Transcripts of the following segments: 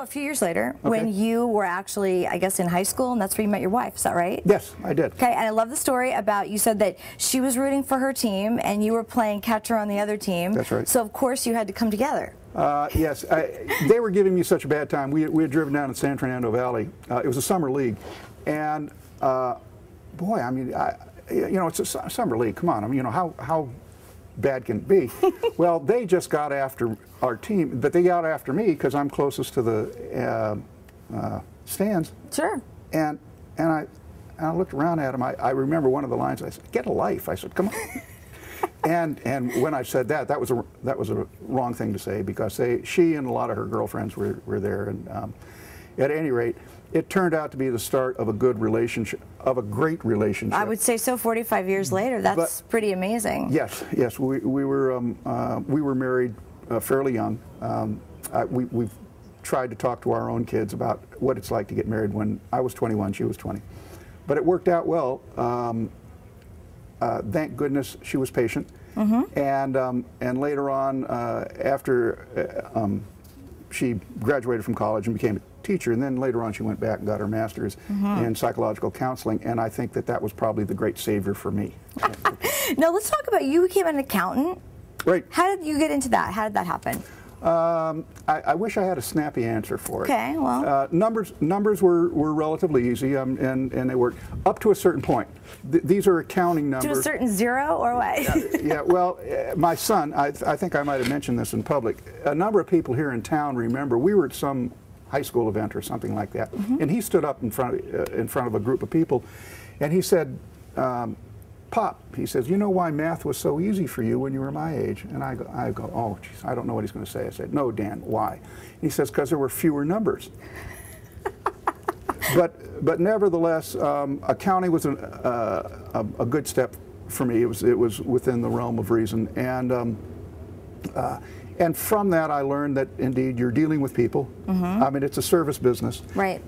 a few years later, when you were actually, I guess, in high school, and that's where you met your wife, is that right? Yes, I did. Okay, and I love the story about, you said that she was rooting for her team, and you were playing catcher on the other team. That's right. So, of course, you had to come together. Yes, they were giving me such a bad time. We had driven down in San Fernando Valley. It was a summer league, and boy, I mean, you know, it's a summer league. Come on, I mean, you know, how bad can it be? Well, they just got after our team, but they got after me because I'm closest to the stands. Sure. And I looked around at them. I remember one of the lines. I said, "Get a life." I said, "Come on." And when I said that, that was a wrong thing to say, because she and a lot of her girlfriends were there. And at any rate, it turned out to be the start of a good relationship, of a great relationship. I would say so. 45 years later, that's pretty amazing. Yes, yes. We were married fairly young. We've tried to talk to our own kids about what it's like to get married when I was 21, she was 20, but it worked out well. Thank goodness she was patient. And later on, after she graduated from college and became a teacher, and then later on she went back and got her master's in psychological counseling, and I think that was probably the great savior for me. Now let's talk about, you became an accountant. Right. How did you get into that? How did that happen? I wish I had a snappy answer for it. Okay, well. Numbers were relatively easy, and they worked up to a certain point. These are accounting numbers. To a certain zero, or what? Yeah, well, my son, I think I might have mentioned this in public, a number of people here in town remember we were at some high school event or something like that, and he stood up in front of a group of people, and he said, "Pop," he says, "you know why math was so easy for you when you were my age?" And I go, "Oh, geez, I don't know what he's going to say." I said, "No, Dan, why?" And he says, "Because there were fewer numbers." But nevertheless, accounting was a good step for me. It was within the realm of reason, and from that I learned that indeed you're dealing with people. I mean, it's a service business. Right.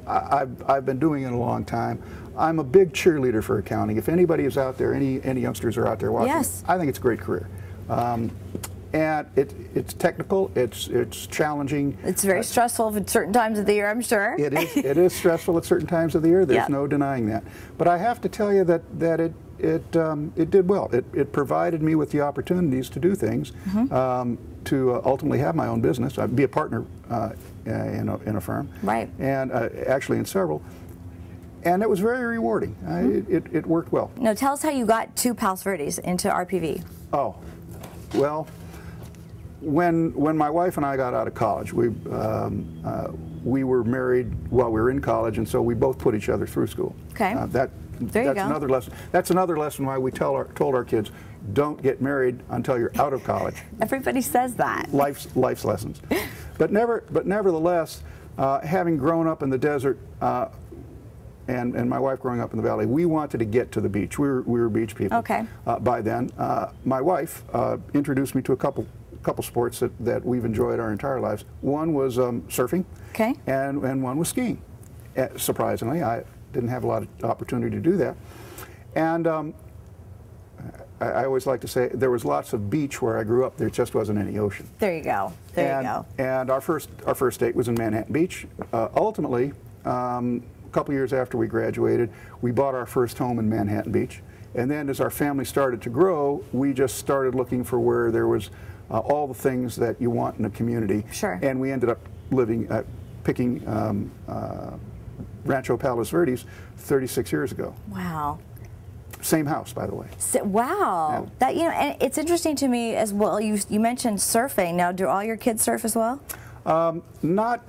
I've been doing it a long time. I'm a big cheerleader for accounting. If anybody is out there, any youngsters are out there watching, yes, I think it's a great career. And it's technical, it's challenging. It's very stressful at certain times of the year, I'm sure. It is stressful at certain times of the year. There's no denying that. But I have to tell you that it did well. It provided me with the opportunities to do things, to ultimately have my own business, be a partner in a firm, right? And actually in several. And it was very rewarding. It worked well. Now tell us how you got to Palos Verdes, into RPV. Oh, well, when my wife and I got out of college, we were married while we were in college, and so we both put each other through school. Okay. That's another lesson. That's another lesson why we told our kids, don't get married until you're out of college. Everybody says that. Life's lessons. But nevertheless, having grown up in the desert, and my wife growing up in the valley, we wanted to get to the beach. We were beach people. Okay. By then, my wife introduced me to a couple sports that we've enjoyed our entire lives. One was surfing. Okay. And one was skiing. Surprisingly, I didn't have a lot of opportunity to do that. And I always like to say there was lots of beach where I grew up. There just wasn't any ocean. There you go. There you go. And our first date was in Manhattan Beach. Ultimately, a couple years after we graduated, we bought our first home in Manhattan Beach. And then as our family started to grow, we just started looking for where there was all the things that you want in a community. Sure. And we ended up picking Rancho Palos Verdes 36 years ago. Wow. Same house, by the way. Wow. Yeah. That, you know, and it's interesting to me as well. You mentioned surfing. Now, do all your kids surf as well? Not.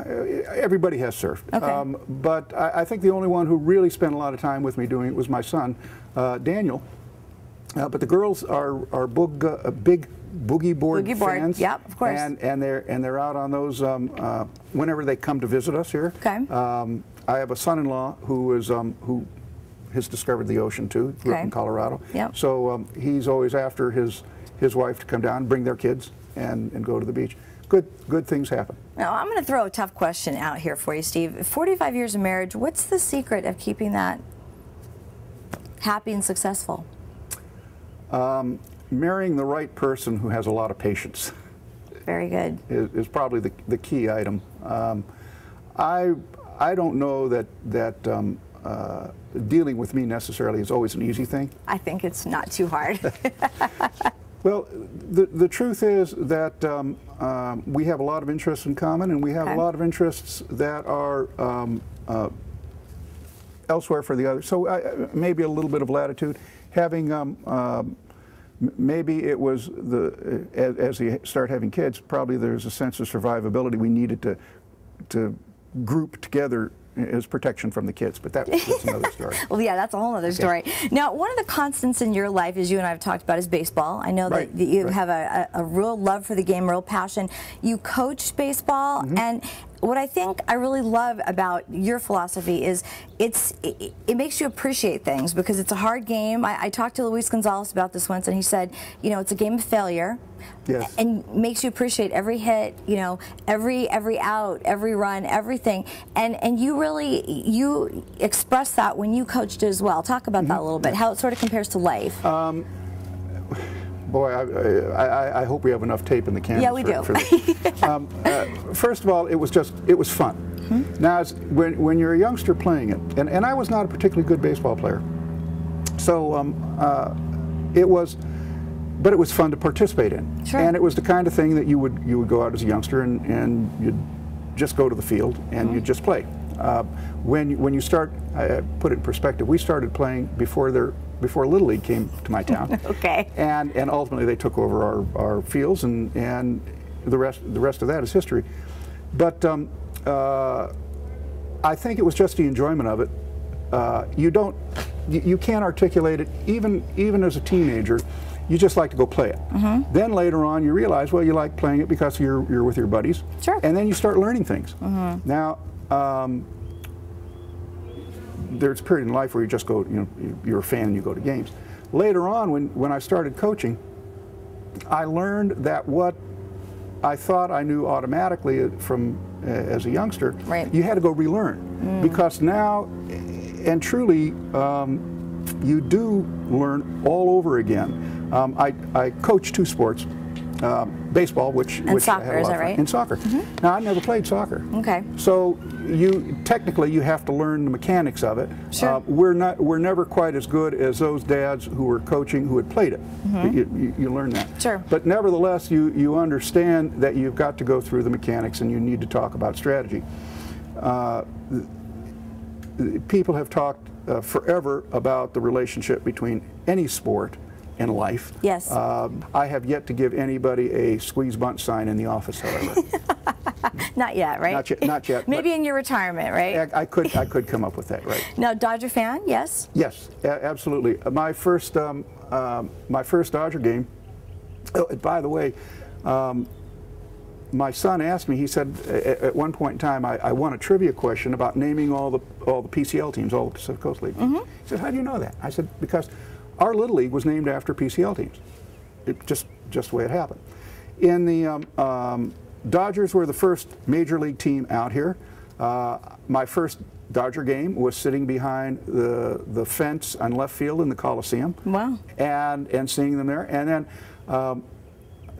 Everybody has surfed. Okay. But I think the only one who really spent a lot of time with me doing it was my son, Daniel. But the girls are big boogie board fans. Yep, of course. And they're out on those whenever they come to visit us here. Okay. I have a son-in-law who has discovered the ocean too. Grew up in Colorado. Yep. So he's always after his wife to come down, bring their kids, and go to the beach. Good things happen. Now, I'm going to throw a tough question out here for you, Steve. 45 years of marriage, what's the secret of keeping that happy and successful? Marrying the right person who has a lot of patience. Very good. Is probably the key item. I don't know that dealing with me necessarily is always an easy thing. I think it's not too hard. Well, the truth is that we have a lot of interests in common, and we have a lot of interests that are elsewhere for the other. So maybe a little bit of latitude. Having maybe it was as you start having kids, probably there's a sense of survivability we needed to group together as protection from the kids, but that's another story. Well, yeah, that's a whole other story. Now, one of the constants in your life, as you and I have talked about, is baseball. I know that you have a real love for the game, real passion. You coached baseball, and what I think I really love about your philosophy is it makes you appreciate things, because it's a hard game. I talked to Luis Gonzalez about this once, and he said, you know, it's a game of failure. Yes. And makes you appreciate every hit, you know, every out, every run, everything. And you express that when you coached as well. Talk about that a little bit, how it sort of compares to life. Boy, I hope we have enough tape in the can. Yeah, we do. For this. First of all, it was fun. Now, when you're a youngster playing it, and I was not a particularly good baseball player, so but it was fun to participate in. Sure. And it was the kind of thing that you would go out as a youngster and you'd just go to the field and you'd just play. When you start, put it in perspective, we started playing before Little League came to my town. Okay. And ultimately they took over our fields, and the rest of that is history. But I think it was just the enjoyment of it. You can't articulate it even as a teenager. You just like to go play it. Then later on, you realize, well, you like playing it because you're with your buddies. Sure. And then you start learning things. Now, there's a period in life where you just go, you know, you're a fan and you go to games. Later on, when I started coaching, I learned that what I thought I knew automatically from as a youngster, you had to go relearn, because now, and truly, you do learn all over again. I coach two sports, baseball, which soccer, I had a lot is that of fun, right? and soccer. Now, I never played soccer. Okay. So technically you have to learn the mechanics of it. Sure. We're never quite as good as those dads who were coaching who had played it. You learn that. Sure. But nevertheless, you understand that you've got to go through the mechanics and you need to talk about strategy. People have talked forever about the relationship between any sport and life. Yes. I have yet to give anybody a squeeze bunt sign in the office, however. Not yet, right? Not yet. Maybe in your retirement, right? I could come up with that, right? Now, Dodger fan, yes? Yes, absolutely. My first Dodger game. Oh, by the way, my son asked me. He said at one point in time, I won a trivia question about naming all the PCL teams, all the Pacific Coast League. He said, "How do you know that?" I said, "Because our Little League was named after PCL teams. It just the way it happened." In the Dodgers were the first major league team out here. My first Dodger game was sitting behind the fence on left field in the Coliseum. Wow. And seeing them there. And then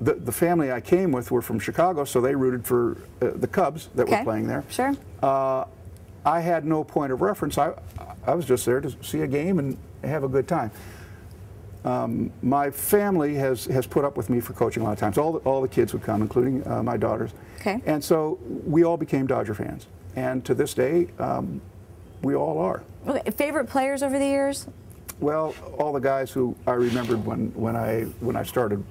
the family I came with were from Chicago, so they rooted for the Cubs that were playing there. Sure. I had no point of reference. I was just there to see a game and have a good time. My family has put up with me for coaching a lot of times. All the kids would come, including my daughters. Okay. And so we all became Dodger fans. And to this day, we all are. Okay. Favorite players over the years? Well, all the guys who I remembered when I started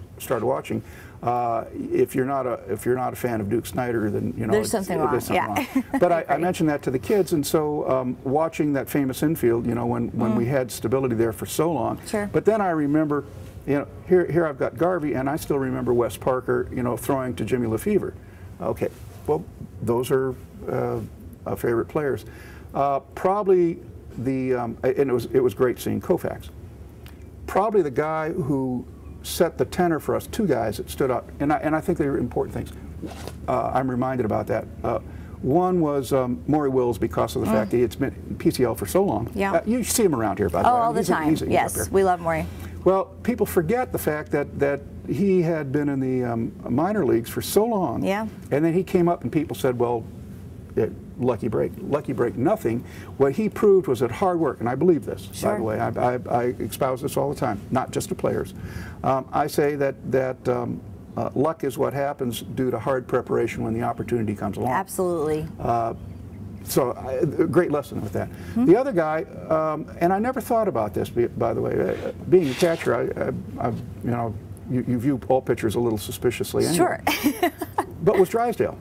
watching. If you're not a fan of Duke Snider, then you know there's something wrong. Wrong. But I mentioned that to the kids, and so watching that famous infield, you know, when we had stability there for so long. Sure. But then I remember, you know, here I've got Garvey, and I still remember Wes Parker, you know, throwing to Jimmy Lefevre. Okay, well, those are favorite players. Probably and it was great seeing Koufax. Probably the guy who set the tenor for us, two guys that stood up, and I think they were important things. I'm reminded about that. One was Maury Wills, because of the fact that he had been in PCL for so long. Yeah. You see him around here, by the way. Oh, all the time. Yes, we love Maury. Well, people forget the fact that he had been in the minor leagues for so long, yeah. and then he came up and people said, well, lucky break nothing. What he proved was that hard work, and I believe this, sure. by the way, I espouse this all the time, not just to players. I say that luck is what happens due to hard preparation when the opportunity comes along. Absolutely. So a great lesson with that. Mm-hmm. The other guy, and I never thought about this, by the way, being a catcher, you know, you view all pitchers a little suspiciously anyway. Sure. But was Drysdale.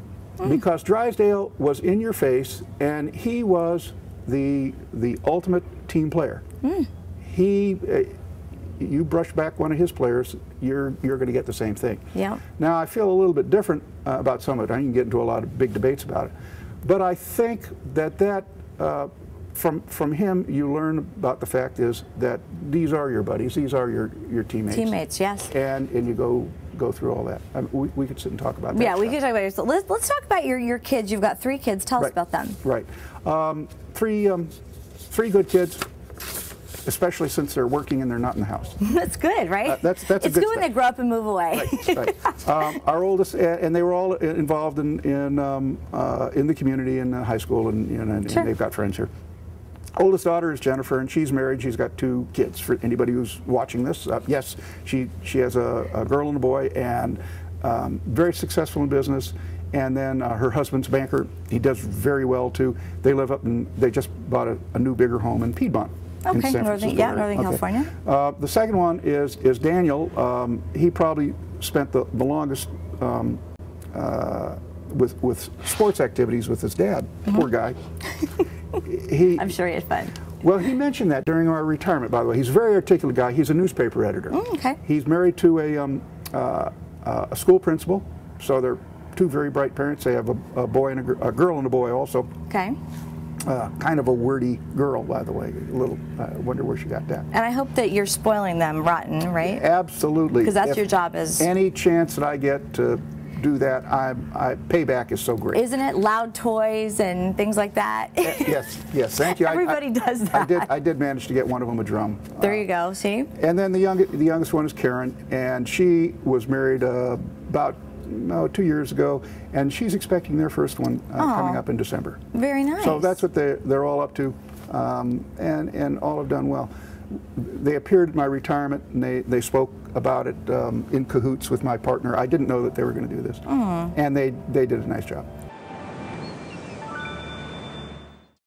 Because Drysdale was in your face, and he was the ultimate team player. You brush back one of his players, you're going to get the same thing. Yeah. Now I feel a little bit different about some of it. I can get into a lot of big debates about it, but I think that from him you learn about the fact is that these are your buddies, these are your teammates. Teammates, yes. And you go through all that. I mean, we could sit and talk about that. Yeah, we could talk about it. So let's talk about your kids. You've got 3 kids. Tell us about them. Right. 3 good kids, especially since they're working and they're not in the house. That's good, right? It's good when they grow up and move away. Right. Our oldest, and they were all involved in the community in high school, and sure. they've got friends here. Oldest daughter is Jennifer, and she's married. She's got 2 kids. For anybody who's watching this, yes, she has a girl and a boy, and very successful in business. And then her husband's a banker. He does very well too. They live up and they just bought a new bigger home in Piedmont. Okay, in Northern California. The second one is Daniel. He probably spent the longest with sports activities with his dad. Poor guy. I'm sure he had fun. Well, he mentioned that during our retirement, by the way. He's a very articulate guy. He's a newspaper editor. Okay. He's married to a school principal, so they're 2 very bright parents. They have a boy and a girl and a boy also. Okay. Kind of a wordy girl, by the way. A little, I wonder where she got that. And I hope that you're spoiling them rotten, right? Absolutely. Because that's your job is... Any chance that I get to do that, payback is so great. Isn't it? Loud toys and things like that. Yes, thank you. Everybody does that. I did manage to get one of them a drum. There you go, see? And then the youngest one is Karen, and she was married about 2 years ago, and she's expecting their first one coming up in December. Very nice. So that's what they're all up to, and all have done well. They appeared at my retirement, and they spoke about it in cahoots with my partner. I didn't know that they were going to do this, and they did a nice job.